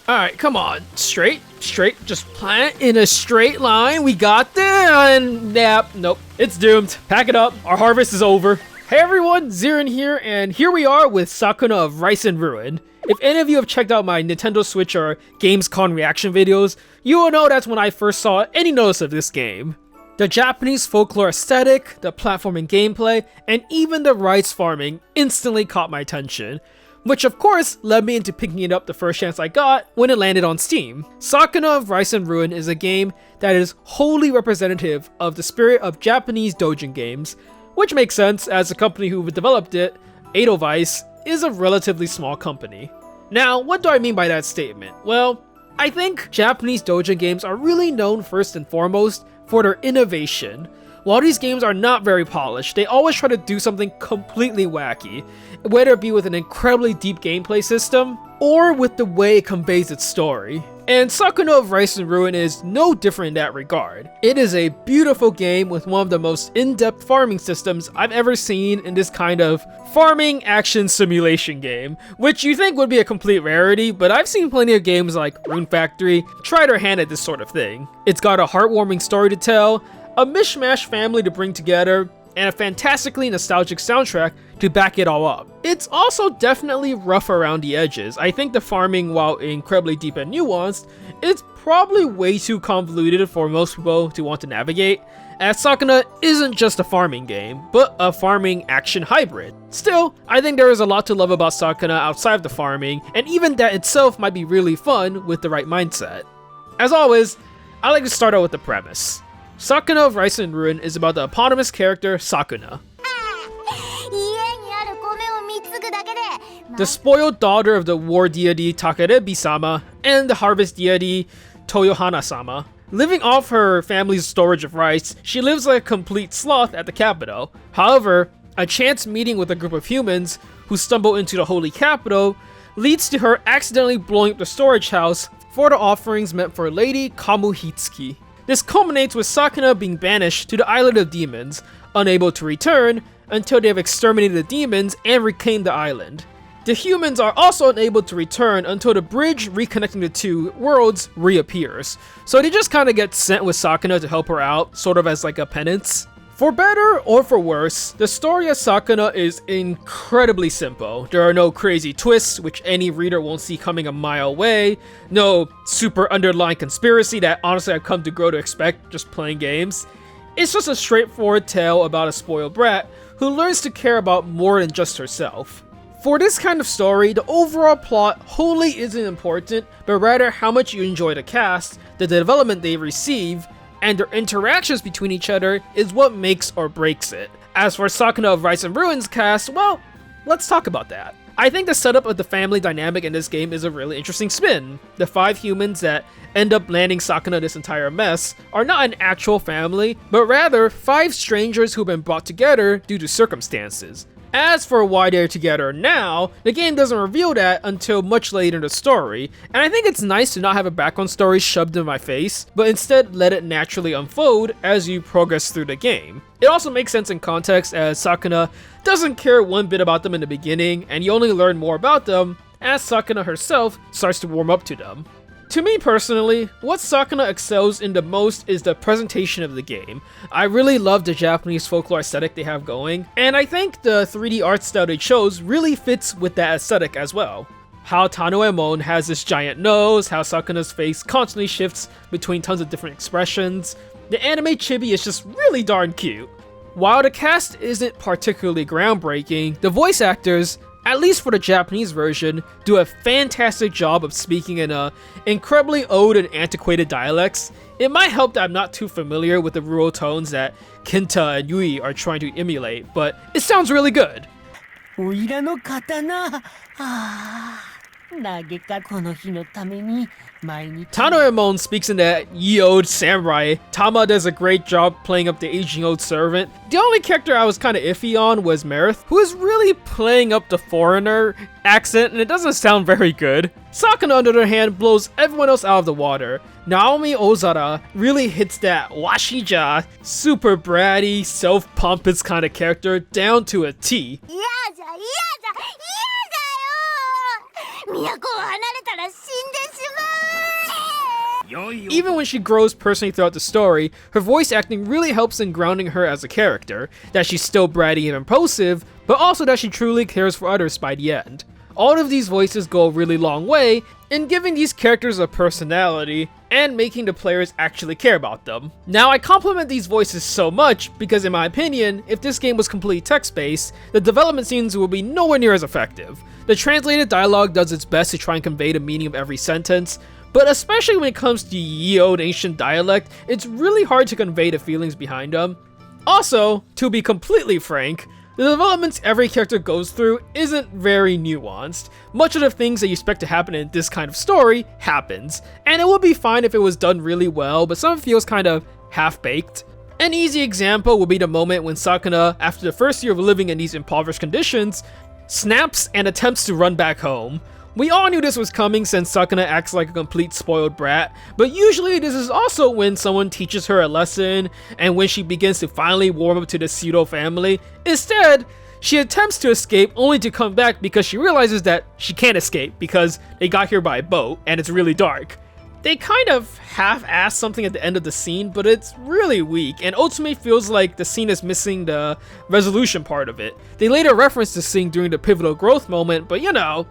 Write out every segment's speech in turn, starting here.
Alright, come on. Straight, just plant in a straight line. We got this. And nope, it's doomed. Pack it up. Our harvest is over. Hey everyone, Zirin here, and here we are with Sakuna of Rice and Ruin. If any of you have checked out my Nintendo Switch or Gamescom reaction videos, you will know that's when I first saw any notice of this game. The Japanese folklore aesthetic, the platforming gameplay, and even the rice farming instantly caught my attention, which of course led me into picking it up the first chance I got when it landed on Steam. Sakuna of Rice and Ruin is a game that is wholly representative of the spirit of Japanese doujin games, which makes sense as the company who developed it, Edelweiss, is a relatively small company. Now, what do I mean by that statement? Well, I think Japanese doujin games are really known first and foremost for their innovation. While these games are not very polished, they always try to do something completely wacky, whether it be with an incredibly deep gameplay system, or with the way it conveys its story. And Sakuna of Rice and Ruin is no different in that regard. It is a beautiful game with one of the most in-depth farming systems I've ever seen in this kind of farming action simulation game, which you think would be a complete rarity, but I've seen plenty of games like Rune Factory try their hand at this sort of thing. It's got a heartwarming story to tell, a mishmash family to bring together, and a fantastically nostalgic soundtrack to back it all up. It's also definitely rough around the edges. I think the farming, while incredibly deep and nuanced, is probably way too convoluted for most people to want to navigate, as Sakuna isn't just a farming game, but a farming action hybrid. Still, I think there is a lot to love about Sakuna outside of the farming, and even that itself might be really fun with the right mindset. As always, I like to start out with the premise. Sakuna of Rice and Ruin is about the eponymous character Sakuna, the spoiled daughter of the war deity Takerebi-sama and the harvest deity Toyohana-sama. Living off her family's storage of rice, she lives like a complete sloth at the capital. However, a chance meeting with a group of humans who stumble into the holy capital leads to her accidentally blowing up the storage house for the offerings meant for Lady Kamuhitsuki. This culminates with Sakuna being banished to the Island of Demons, unable to return until they have exterminated the demons and reclaimed the island. The humans are also unable to return until the bridge reconnecting the two worlds reappears, so they just kinda get sent with Sakuna to help her out, sort of as like a penance. For better or for worse, the story of Sakuna is incredibly simple. There are no crazy twists, which any reader won't see coming a mile away, no super underlying conspiracy that honestly I've come to grow to expect just playing games. It's just a straightforward tale about a spoiled brat who learns to care about more than just herself. For this kind of story, the overall plot wholly isn't important, but rather how much you enjoy the cast, the development they receive, and their interactions between each other is what makes or breaks it. As for Sakuna of Rice and Ruin's cast, well, let's talk about that. I think the setup of the family dynamic in this game is a really interesting spin. The 5 humans that end up landing Sakuna this entire mess are not an actual family, but rather 5 strangers who've been brought together due to circumstances. As for why they're together now, the game doesn't reveal that until much later in the story, and I think it's nice to not have a background story shoved in my face, but instead let it naturally unfold as you progress through the game. It also makes sense in context as Sakuna doesn't care one bit about them in the beginning, and you only learn more about them as Sakuna herself starts to warm up to them. To me personally, what Sakuna excels in the most is the presentation of the game. I really love the Japanese folklore aesthetic they have going, and I think the 3D art style they chose really fits with that aesthetic as well. How Tanoemon has this giant nose, how Sakuna's face constantly shifts between tons of different expressions. The anime chibi is just really darn cute. While the cast isn't particularly groundbreaking, the voice actors, at least for the Japanese version, do a fantastic job of speaking in incredibly old and antiquated dialects. It might help that I'm not too familiar with the rural tones that Kenta and Yui are trying to emulate, but it sounds really good. Tanoemon speaks in that ye-old samurai. Tama does a great job playing up the aging old servant. The only character I was kinda iffy on was Marith, who is really playing up the foreigner accent, and it doesn't sound very good. Sakuna, on the other hand, blows everyone else out of the water. Naomi Ozara really hits that washija, super bratty, self-pompous kind of character down to a T. 都を離れたら死んでしまう。Even when she grows personally throughout the story, her voice acting really helps in grounding her as a character, that she's still bratty and impulsive, but also that she truly cares for others by the end. All of these voices go a really long way in giving these characters a personality and making the players actually care about them. Now, I compliment these voices so much because in my opinion, if this game was completely text-based, the development scenes would be nowhere near as effective. The translated dialogue does its best to try and convey the meaning of every sentence, but especially when it comes to ye olde ancient dialect, it's really hard to convey the feelings behind them. Also, to be completely frank, the developments every character goes through isn't very nuanced. Much of the things that you expect to happen in this kind of story happens, and it would be fine if it was done really well, but some of it feels kind of half-baked. An easy example would be the moment when Sakuna, after the first year of living in these impoverished conditions, snaps and attempts to run back home. We all knew this was coming since Sakuna acts like a complete spoiled brat, but usually this is also when someone teaches her a lesson and when she begins to finally warm up to the pseudo family. Instead, she attempts to escape only to come back because she realizes that she can't escape because they got here by boat and it's really dark. They kind of half-ass something at the end of the scene, but it's really weak and ultimately feels like the scene is missing the resolution part of it. They later reference this scene during the pivotal growth moment, but you know,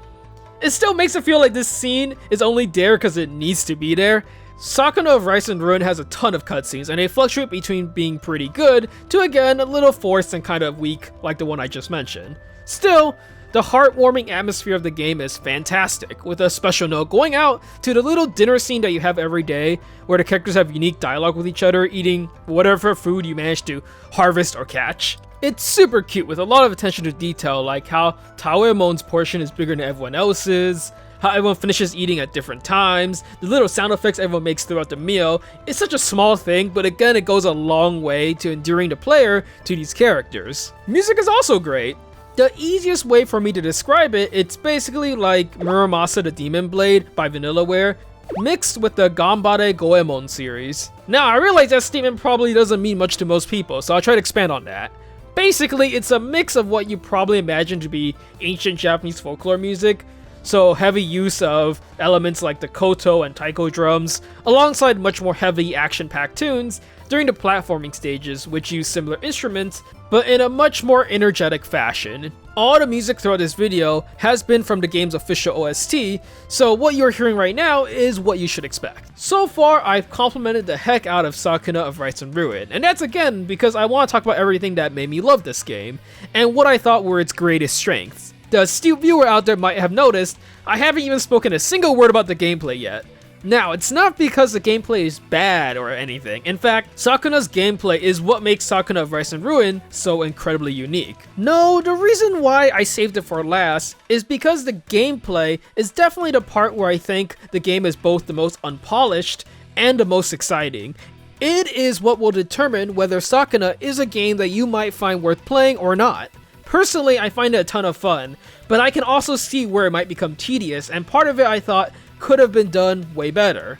it still makes it feel like this scene is only there because it needs to be there. Sakuna of Rice and Ruin has a ton of cutscenes, and they fluctuate between being pretty good to again a little forced and kind of weak like the one I just mentioned. Still, the heartwarming atmosphere of the game is fantastic, with a special note going out to the little dinner scene that you have every day, where the characters have unique dialogue with each other, eating whatever food you manage to harvest or catch. It's super cute with a lot of attention to detail, like how Taoemon's portion is bigger than everyone else's, how everyone finishes eating at different times, the little sound effects everyone makes throughout the meal. It's such a small thing, but again it goes a long way to endearing the player to these characters. Music is also great. The easiest way for me to describe it, it's basically like Muramasa the Demon Blade by Vanillaware, mixed with the Ganbare Goemon series. Now, I realize that statement probably doesn't mean much to most people, so I'll try to expand on that. Basically, it's a mix of what you probably imagine to be ancient Japanese folklore music, so heavy use of elements like the koto and taiko drums, alongside much more heavy action-packed tunes during the platforming stages, which use similar instruments, but in a much more energetic fashion. All the music throughout this video has been from the game's official OST, so what you're hearing right now is what you should expect. So far, I've complimented the heck out of Sakuna of Rice and Ruin, and that's again because I want to talk about everything that made me love this game, and what I thought were its greatest strengths. The astute viewer out there might have noticed, I haven't even spoken a single word about the gameplay yet. Now, it's not because the gameplay is bad or anything. In fact, Sakuna's gameplay is what makes Sakuna of Rice and Ruin so incredibly unique. No, the reason why I saved it for last is because the gameplay is definitely the part where I think the game is both the most unpolished and the most exciting. It is what will determine whether Sakuna is a game that you might find worth playing or not. Personally, I find it a ton of fun, but I can also see where it might become tedious, and part of it I thought could have been done way better.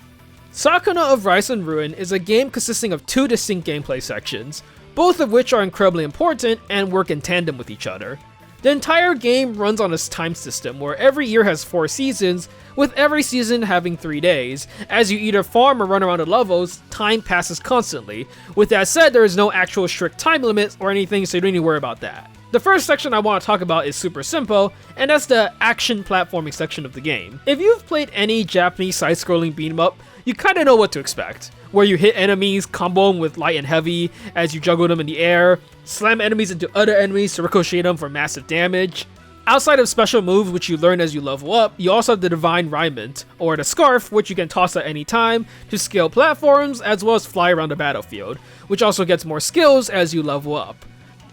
Sakuna of Rice and Ruin is a game consisting of two distinct gameplay sections, both of which are incredibly important and work in tandem with each other. The entire game runs on a time system where every year has 4 seasons, with every season having 3 days. As you either farm or run around the levels, time passes constantly. With that said, there is no actual strict time limit or anything, so you don't need to worry about that. The first section I want to talk about is super simple, and that's the action platforming section of the game. If you've played any Japanese side-scrolling beat-em-up, you kinda know what to expect, where you hit enemies, combo them with light and heavy as you juggle them in the air, slam enemies into other enemies to ricochet them for massive damage. Outside of special moves which you learn as you level up, you also have the Divine Raiment, or the Scarf, which you can toss at any time to scale platforms as well as fly around the battlefield, which also gets more skills as you level up.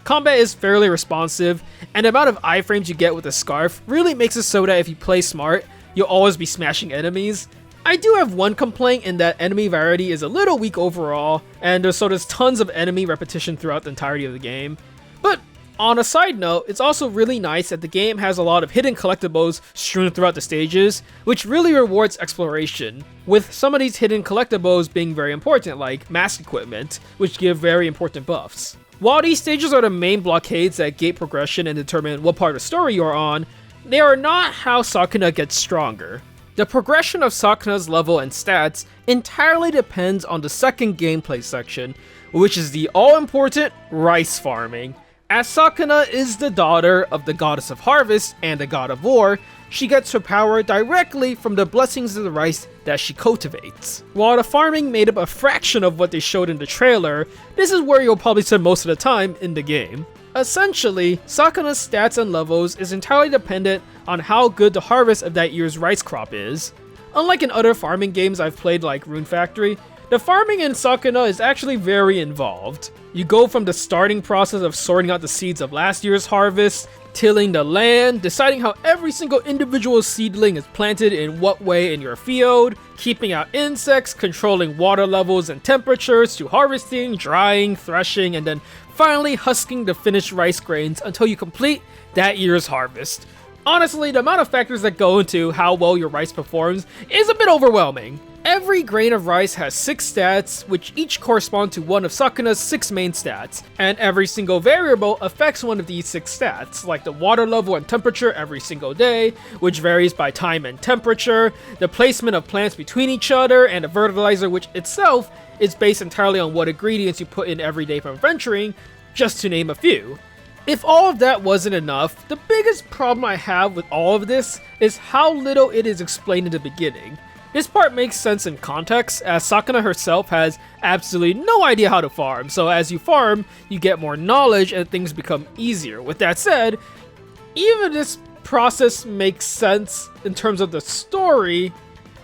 Combat is fairly responsive, and the amount of iframes you get with the Scarf really makes it so that if you play smart, you'll always be smashing enemies. I do have one complaint in that enemy variety is a little weak overall, and there's tons of enemy repetition throughout the entirety of the game. But on a side note, it's also really nice that the game has a lot of hidden collectibles strewn throughout the stages, which really rewards exploration, with some of these hidden collectibles being very important, like mask equipment, which give very important buffs. While these stages are the main blockades that gate progression and determine what part of the story you are on, they are not how Sakuna gets stronger. The progression of Sakuna's level and stats entirely depends on the second gameplay section, which is the all-important rice farming. As Sakuna is the daughter of the goddess of harvest and the god of war, she gets her power directly from the blessings of the rice that she cultivates. While the farming made up a fraction of what they showed in the trailer, this is where you'll probably spend most of the time in the game. Essentially, Sakuna's stats and levels is entirely dependent on how good the harvest of that year's rice crop is. Unlike in other farming games I've played like Rune Factory, the farming in Sakuna is actually very involved. You go from the starting process of sorting out the seeds of last year's harvest, tilling the land, deciding how every single individual seedling is planted in what way in your field, keeping out insects, controlling water levels and temperatures, to harvesting, drying, threshing, and then finally husking the finished rice grains until you complete that year's harvest. Honestly, the amount of factors that go into how well your rice performs is a bit overwhelming. Every grain of rice has 6 stats, which each correspond to one of Sakuna's 6 main stats, and every single variable affects one of these 6 stats, like the water level and temperature every single day, which varies by time and temperature, the placement of plants between each other, and the fertilizer, which itself is based entirely on what ingredients you put in every day from venturing, just to name a few. If all of that wasn't enough, the biggest problem I have with all of this is how little it is explained in the beginning. This part makes sense in context, as Sakuna herself has absolutely no idea how to farm, so as you farm, you get more knowledge and things become easier. With that said, even this process makes sense in terms of the story,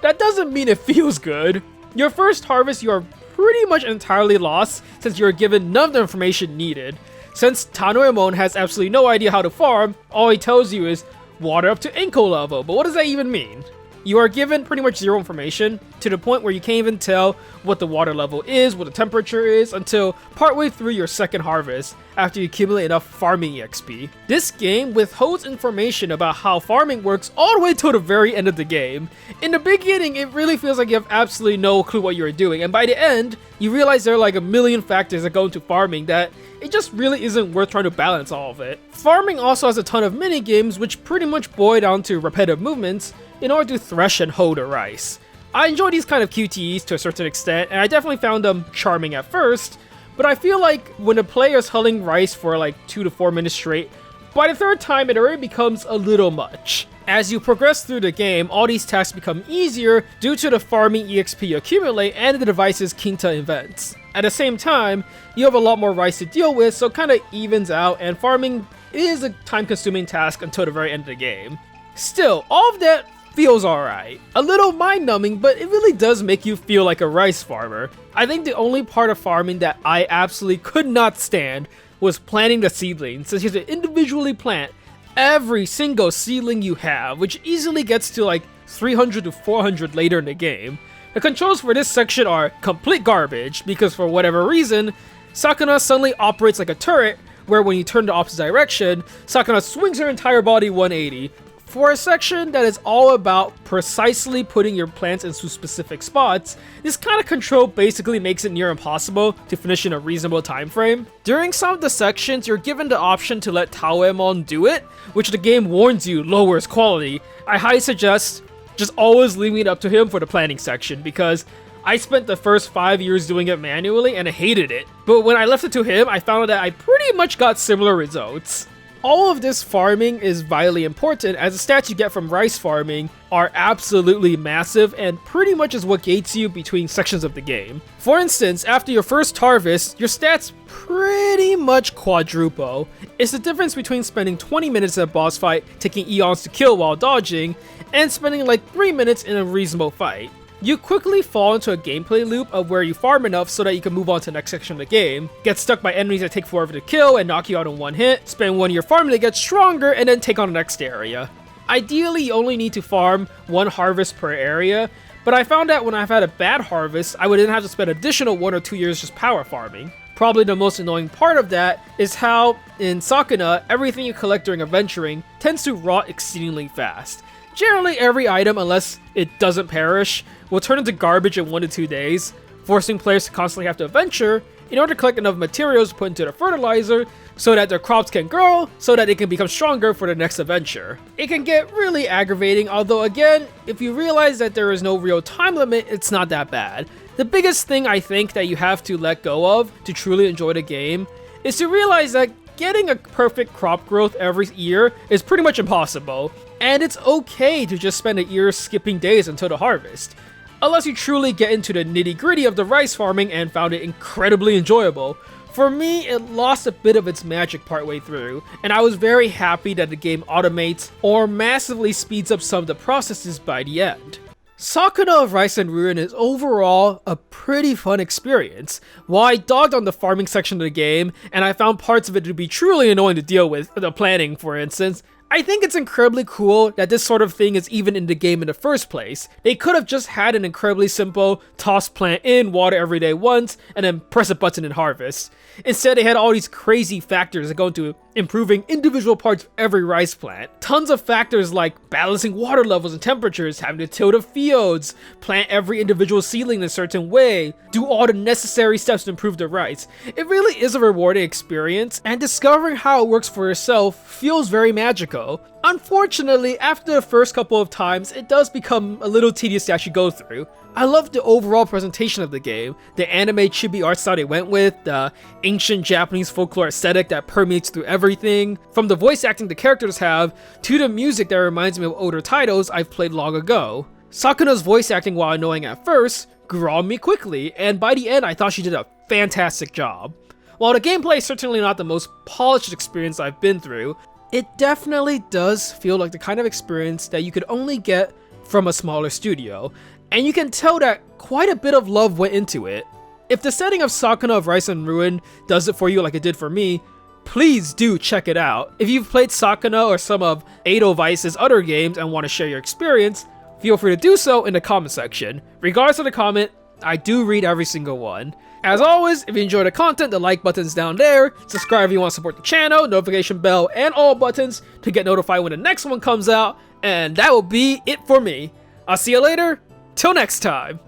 that doesn't mean it feels good. Your first harvest, you are pretty much entirely lost since you are given none of the information needed. Since Tanoemon has absolutely no idea how to farm, all he tells you is water up to Inko level, but what does that even mean? You are given pretty much zero information, to the point where you can't even tell what the water level is, what the temperature is, until partway through your second harvest, after you accumulate enough farming EXP. This game withholds information about how farming works all the way till the very end of the game. In the beginning, it really feels like you have absolutely no clue what you're doing, and by the end, you realize there are like a million factors that go into farming that it just really isn't worth trying to balance all of it. Farming also has a ton of mini games which pretty much boil down to repetitive movements in order to thresh and hoe the rice. I enjoy these kind of QTEs to a certain extent, and I definitely found them charming at first, but I feel like when a player is hulling rice for like 2 to 4 minutes straight, by the third time it already becomes a little much. As you progress through the game, all these tasks become easier due to the farming EXP you accumulate and the device's Kinta events. At the same time, you have a lot more rice to deal with, so it kinda evens out, and farming is a time-consuming task until the very end of the game. Still, all of that feels alright. A little mind-numbing, but it really does make you feel like a rice farmer. I think the only part of farming that I absolutely could not stand was planting the seedlings, since you have to individually plant every single seedling you have, which easily gets to like 300 to 400 later in the game. The controls for this section are complete garbage, because for whatever reason, Sakuna suddenly operates like a turret, where when you turn the opposite direction, Sakuna swings her entire body 180. For a section that is all about precisely putting your plants into specific spots, this kind of control basically makes it near impossible to finish in a reasonable time frame. During some of the sections, you're given the option to let Taoemon do it, which the game warns you lowers quality. I highly suggest just always leaving it up to him for the planning section, because I spent the first 5 years doing it manually and I hated it. But when I left it to him, I found out that I pretty much got similar results. All of this farming is vitally important, as the stats you get from rice farming are absolutely massive and pretty much is what gates you between sections of the game. For instance, after your first harvest, your stats pretty much quadruple. It's the difference between spending 20 minutes in a boss fight taking eons to kill while dodging, and spending like 3 minutes in a reasonable fight. You quickly fall into a gameplay loop of where you farm enough so that you can move on to the next section of the game, get stuck by enemies that take forever to kill and knock you out in one hit, spend 1 year farming to get stronger, and then take on the next area. Ideally, you only need to farm 1 harvest per area, but I found that when I've had a bad harvest, I would then have to spend additional 1 or 2 years just power farming. Probably the most annoying part of that is how, in Sakuna, everything you collect during adventuring tends to rot exceedingly fast. Generally, every item, unless it doesn't perish, will turn into garbage in 1 to 2 days, forcing players to constantly have to adventure in order to collect enough materials to put into the fertilizer so that their crops can grow, so that they can become stronger for the next adventure. It can get really aggravating, although again, if you realize that there is no real time limit, it's not that bad. The biggest thing I think that you have to let go of to truly enjoy the game is to realize that getting a perfect crop growth every year is pretty much impossible, and it's okay to just spend a year skipping days until the harvest. Unless you truly get into the nitty-gritty of the rice farming and found it incredibly enjoyable. For me, it lost a bit of its magic partway through, and I was very happy that the game automates or massively speeds up some of the processes by the end. Sakuna of Rice and Ruin is overall a pretty fun experience. While I dogged on the farming section of the game, and I found parts of it to be truly annoying to deal with, the planning for instance, I think it's incredibly cool that this sort of thing is even in the game in the first place. They could have just had an incredibly simple toss plant in, water every day once, and then press a button and harvest. Instead, they had all these crazy factors that go into improving individual parts of every rice plant. Tons of factors like balancing water levels and temperatures, having to till the fields, plant every individual seedling in a certain way, do all the necessary steps to improve the rice. It really is a rewarding experience, and discovering how it works for yourself feels very magical. Unfortunately, after the first couple of times, it does become a little tedious to actually go through. I love the overall presentation of the game, the anime chibi art style they went with, the ancient Japanese folklore aesthetic that permeates through everything, from the voice acting the characters have, to the music that reminds me of older titles I've played long ago. Sakuna's voice acting, while annoying at first, grew on me quickly, and by the end I thought she did a fantastic job. While the gameplay is certainly not the most polished experience I've been through, it definitely does feel like the kind of experience that you could only get from a smaller studio, and you can tell that quite a bit of love went into it. If the setting of Sakuna of Rice and Ruin does it for you like it did for me, please do check it out. If you've played Sakuna or some of Edelweiss's other games and want to share your experience, feel free to do so in the comment section. Regardless of the comment, I do read every single one. As always, if you enjoy the content, the like button's down there, subscribe if you want to support the channel, notification bell, and all buttons to get notified when the next one comes out, and that will be it for me. I'll see you later, till next time.